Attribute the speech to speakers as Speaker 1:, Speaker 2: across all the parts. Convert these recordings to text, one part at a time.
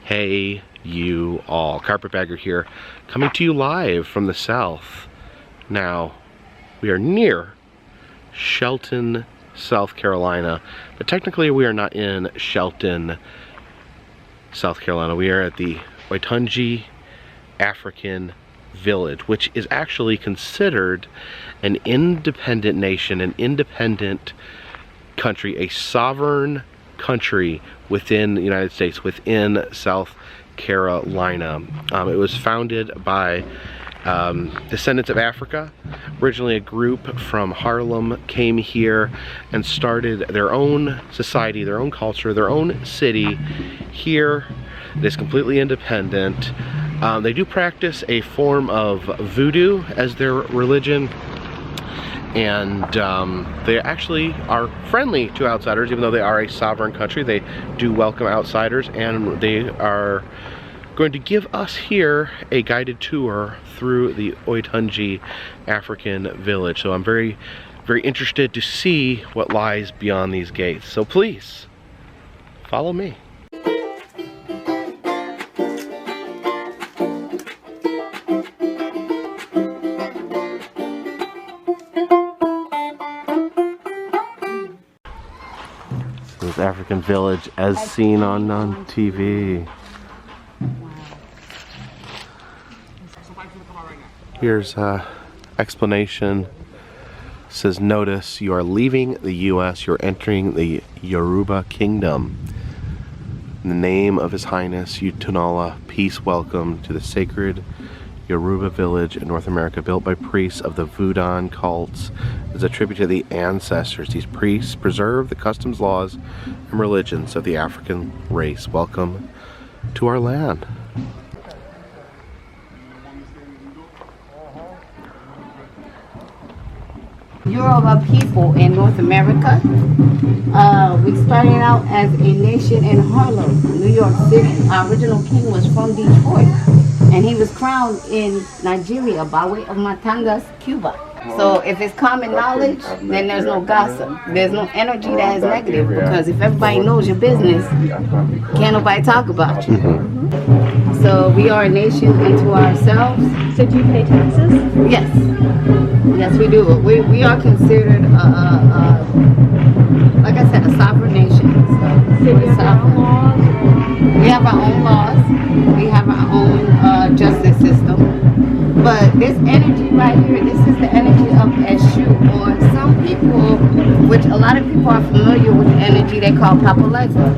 Speaker 1: Hey you all, Carpetbagger here, coming to you live from the south. Now, we are near Shelton, South Carolina, but technically we are not in Shelton, South Carolina. We are at the Oyotunji African village, which is actually considered an independent nation, an independent country, a sovereign country within the United States, within South Carolina. It was founded by descendants of Africa. Originally a group from Harlem came here and started their own society, their own culture, their own city here. It is completely independent. They do practice a form of voodoo as their religion, and they actually are friendly to outsiders. Even though they are a sovereign country, they do welcome outsiders, and they are going to give us here a guided tour through the Oyotunji African village. So I'm very, very interested to see what lies beyond these gates. So please, follow me. This African village as seen on TV. Here's explanation. It says, notice you are leaving the U.S., you're entering the Yoruba Kingdom. In the name of His Highness Utunala, peace, welcome to the sacred Yoruba village in North America, built by priests of the Voodoo cults as a tribute to the ancestors. These priests preserve the customs, laws, and religions of the African race. Welcome to our land.
Speaker 2: Yoruba people in North America. We started out as a nation in Harlem, New York City. Our original king was from Detroit, and he was crowned in Nigeria by way of Matangas, Cuba. So if it's common knowledge, then there's no gossip. There's no energy that is negative, because if everybody knows your business, can't nobody talk about you. So we are a nation unto ourselves.
Speaker 3: So do you pay taxes?
Speaker 2: Yes. Yes, we do. We are considered, like I said, a sovereign nation.
Speaker 3: So you have your own laws?
Speaker 2: We have our own laws. We have our own justice system. But this energy right here, this is the energy of Eshu, or some people, which a lot of people are familiar with the energy they call Papa Legba.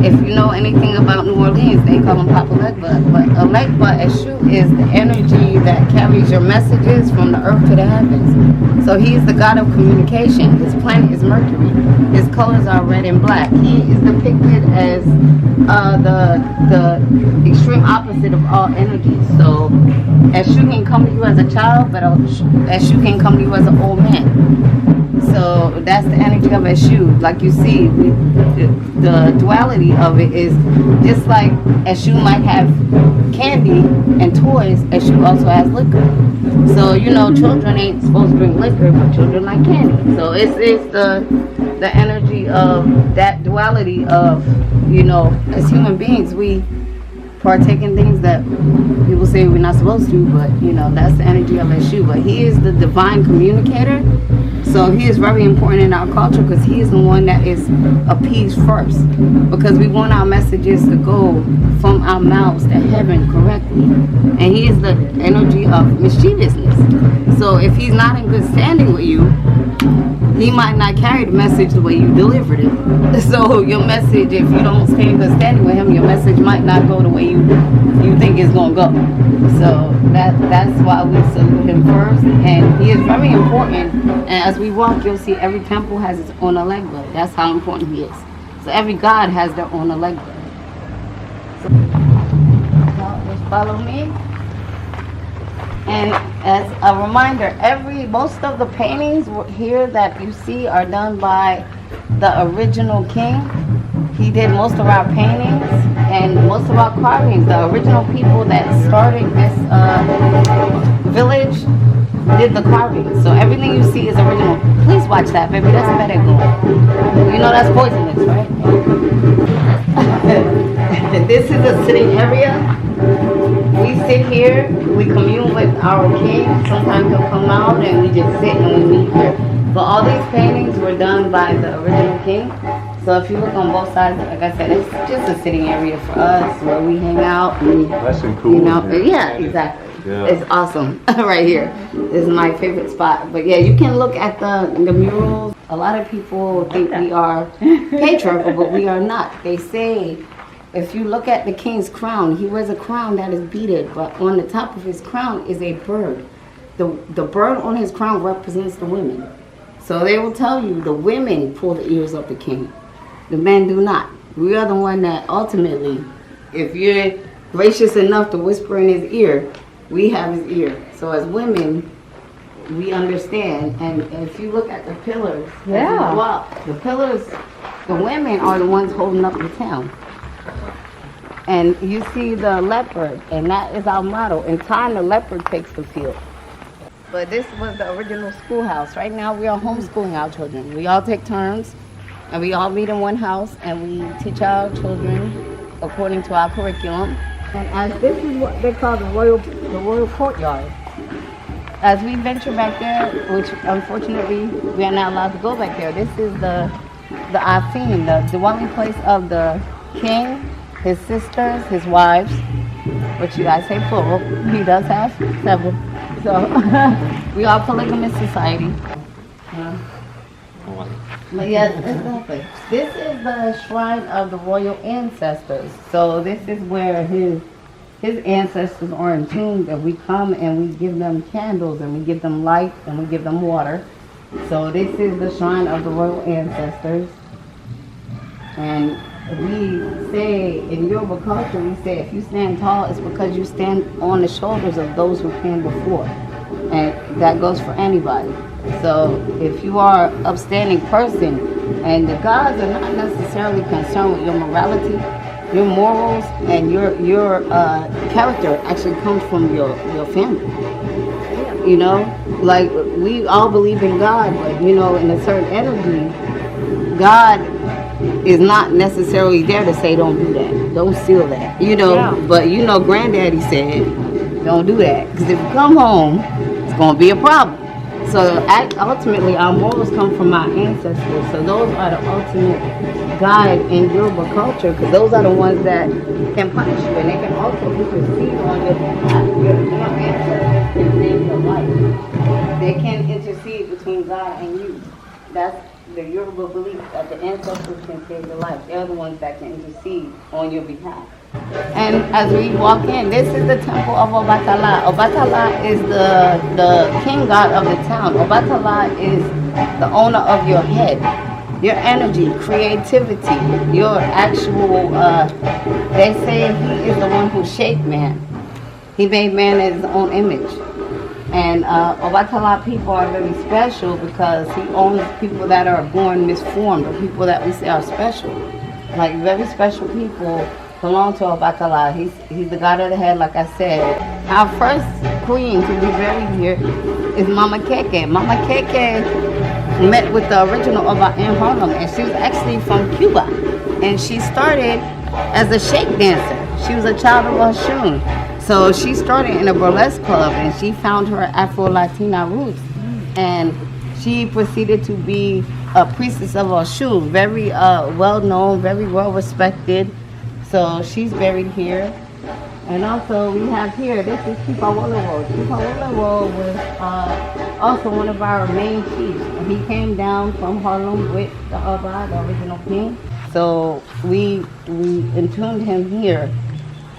Speaker 2: If you know anything about New Orleans, they call him Papa Legba. But a Legba, Eshu, is the energy that carries your messages from the earth to the heavens. So he is the god of communication. His planet is Mercury. His colors are red and black. He is depicted as the extreme opposite of all energies. So Eshu can come to you as a child, but Eshu can come to you as an old man. So that's the energy of Eshu. Like you see, the duality of it is just like Eshu might have candy and toys, Eshu also has liquor. So you know, children ain't supposed to drink liquor, but children like candy. So it's the energy of that duality of, you know, as human beings, we partake in things that people say we're not supposed to, but you know, that's the energy of Eshu. But he is the divine communicator, so he is very important in our culture, because he is the one that is appeased first, because we want our messages to go from our mouths to heaven correctly, and he is the energy of mischievousness. So if he's not in good standing with you, he might not carry the message the way you delivered it. So your message, if you don't stay in good standing with him, your message might not go the way you think it's gonna go. So that's why we salute him first, and he is very important. And as we walk, you'll see every temple has its own Alegba. That's how important he is. So every god has their own Alegba. So just follow me. And as a reminder, most of the paintings here that you see are done by the original king. He did most of our paintings and most of our carvings. The original people that started this village did the carving. So everything you see is original. Please watch that, baby. That's better go. You know that's poisonous, right? often. This is a sitting area. We sit here, we commune with our king. Sometimes he'll come out and we just sit and we meet here. But all these paintings were done by the original king. So if you look on both sides, like I said, it's just a sitting area for us where we hang out. And,
Speaker 4: Nice and cool.
Speaker 2: you know, yeah, exactly.
Speaker 4: Yeah.
Speaker 2: It's awesome right here. This is my favorite spot. But yeah, you can look at the murals. A lot of people think we are patriarchal, but we are not. They say if you look at the king's crown, he wears a crown that is beaded, but on the top of his crown is a bird. The bird on his crown represents the women. So they will tell you the women pull the ears of the king. The men do not. We are the one that ultimately, if you're gracious enough to whisper in his ear, we have his ear. So as women, we understand. And if you look at the pillars, the pillars, the women are the ones holding up the town. And you see the leopard, and that is our motto. In time, the leopard takes the field. But this was the original schoolhouse. Right now, we are homeschooling our children. We all take turns, and we all meet in one house, and we teach our children according to our curriculum. And as this is what they call the royal courtyard. As we venture back there, which unfortunately we are not allowed to go back there, this is the Afin, the dwelling place of the king, his sisters, his wives, which you guys say plural. He does have several. So we are a polygamous society. But yes, exactly. This is the shrine of the royal ancestors. So this is where his ancestors are entombed, and we come and we give them candles and we give them light and we give them water. So this is the shrine of the royal ancestors. And we say in Yoruba culture, we say if you stand tall, it's because you stand on the shoulders of those who came before. And that goes for anybody. So if you are an upstanding person, and the gods are not necessarily concerned with your morality, your morals, and your character actually comes from your family. You know, like we all believe in God, but you know, in a certain energy, God is not necessarily there to say don't do that, don't steal that, you know. But you know, Granddaddy said don't do that, because if you come home, it's gonna be a problem. So ultimately, our morals come from our ancestors. So those are the ultimate guide in Yoruba culture, because those are the ones that can punish you, and they can also intercede on your behalf. Your ancestors can save your life. They can intercede between God and you. That's the Yoruba belief, that the ancestors can save your life. They're the ones that can intercede on your behalf. And as we walk in, this is the temple of Obatala. Obatala is the king god of the town. Obatala is the owner of your head, your energy, creativity, your actual, they say he is the one who shaped man. He made man in his own image. And Obatala people are very special because he owns people that are born misformed, or people that we say are special. Like very special people belong to Obatala. He's the god of the head, like I said. Our first queen to be buried here is Mama Keke. Mama Keke met with the original Oba in Harlem, and she was actually from Cuba. And she started as a shake dancer. She was a child of Oshun. So she started in a burlesque club, and she found her Afro-Latina roots. And she proceeded to be a priestess of Oshun, very well-known, very well-respected. So she's buried here. And also we have here, this is Chipawolowo. Chipawolowo was also one of our main chiefs. And he came down from Harlem with the Oba, the original king. So we entombed him here.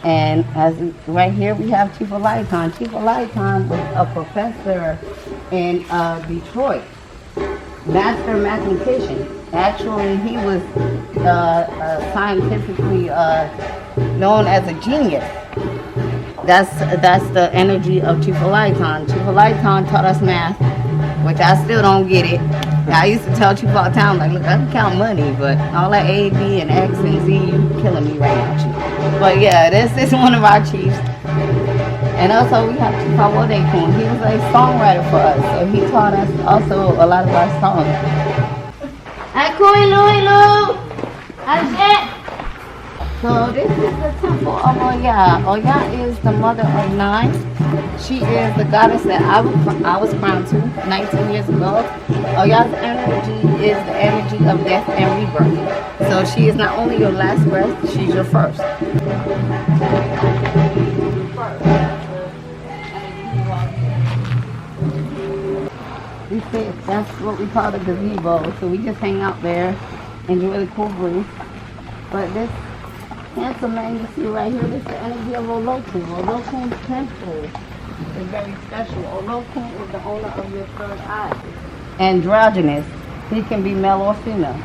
Speaker 2: And as right here we have Chief Olayitan. Chief Olayitan was a professor in Detroit, master mathematician. Actually, he was scientifically known as a genius. That's the energy of Chief Olayitan. Chief Olayitan taught us math, which I still don't get it. I used to tell Chief all the time, like, look, I can count money, but all that A, B, and X, and Z, you killing me right now, Chief. But yeah, this is one of our chiefs. And also we have Chief Awodekun. He was a songwriter for us, so he taught us also a lot of our songs. So this is the temple of Oya. Oya is the mother of 9. She is the goddess that I was crowned to 19 years ago. Oya's energy is the energy of death and rebirth. So she is not only your last breath, she's your first. We say that's what we call the gazebo. So we just hang out there, enjoy the cool breeze. But this handsome man you see right here, this is the energy of Olokun. Olokun's temple is very special. Olokun is the owner of your third eye. Androgynous. He can be male or female.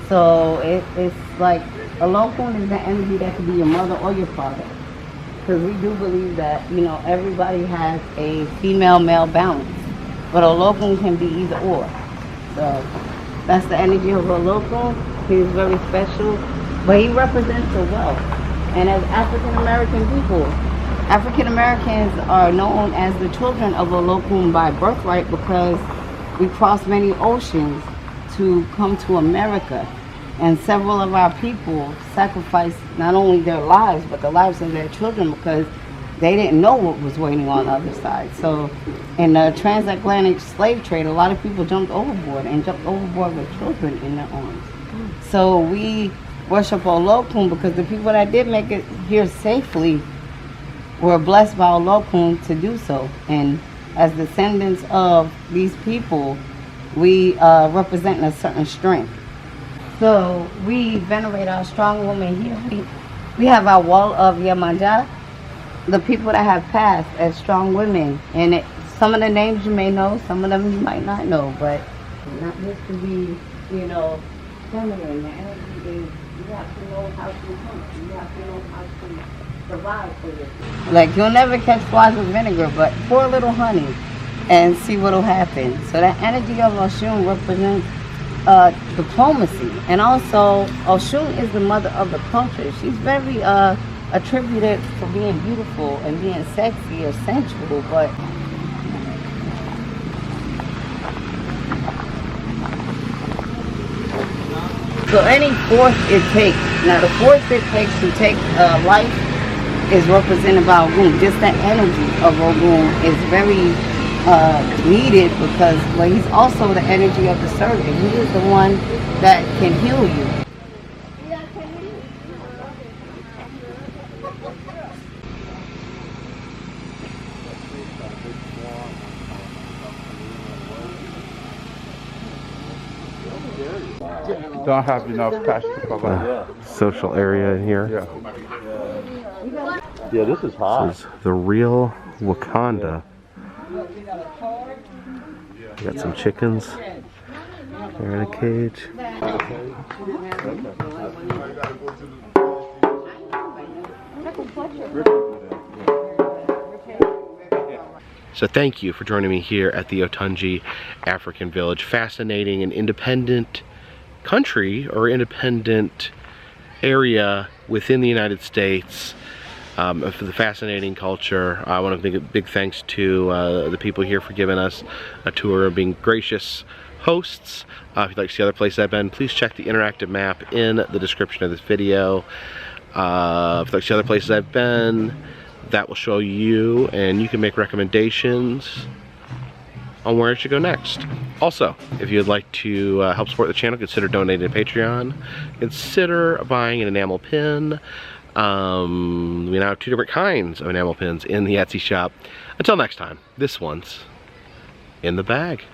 Speaker 2: So it's like Olokun is the energy that could be your mother or your father. Because we do believe that, you know, everybody has a female-male balance. But Olokun can be either or. So that's the energy of Olokun. He's very special. But he represents the wealth. And as African American people, African Americans are known as the children of Olokun by birthright because we crossed many oceans to come to America. And several of our people sacrificed not only their lives, but the lives of their children because they didn't know what was waiting on the other side. So in the transatlantic slave trade, a lot of people jumped overboard and jumped overboard with children in their arms. So we worship Olokun because the people that did make it here safely were blessed by Olokun to do so. And as descendants of these people, we represent a certain strength. So we venerate our strong women here. We have our wall of Yamanja, the people that have passed as strong women. And some of the names you may know, some of them you might not know, but not just to be, you know, feminine. The energy is you have to know how to hunt. You have to know how to survive for yourself. Like you'll never catch flies with vinegar, but pour a little honey and see what'll happen. So that energy of Oshun represents diplomacy, and also Oshun is the mother of the culture. She's very attributed for being beautiful and being sexy or sensual, but so any force it takes. Now the force it takes to take life is represented by Ogun. Just the energy of Ogun is very needed because he's also the energy of the surgeon. He is the one that can heal you.
Speaker 4: Don't have enough cash to cover.
Speaker 1: Social area in here.
Speaker 4: Yeah, this is hot.
Speaker 1: This is the real Wakanda. We got some chickens. They're in a cage. So thank you for joining me here at the Oyotunji African Village. Fascinating and independent country or independent area within the United States. For the fascinating culture. I want to make a big thanks to the people here for giving us a tour and being gracious hosts. If you'd like to see other places I've been, please check the interactive map in the description of this video. If you'd like to see other places I've been, that will show you, and you can make recommendations on where I should go next. Also, if you'd like to help support the channel, consider donating to Patreon. Consider buying an enamel pin. We now have 2 different kinds of enamel pins in the Etsy shop. Until next time, this one's in the bag.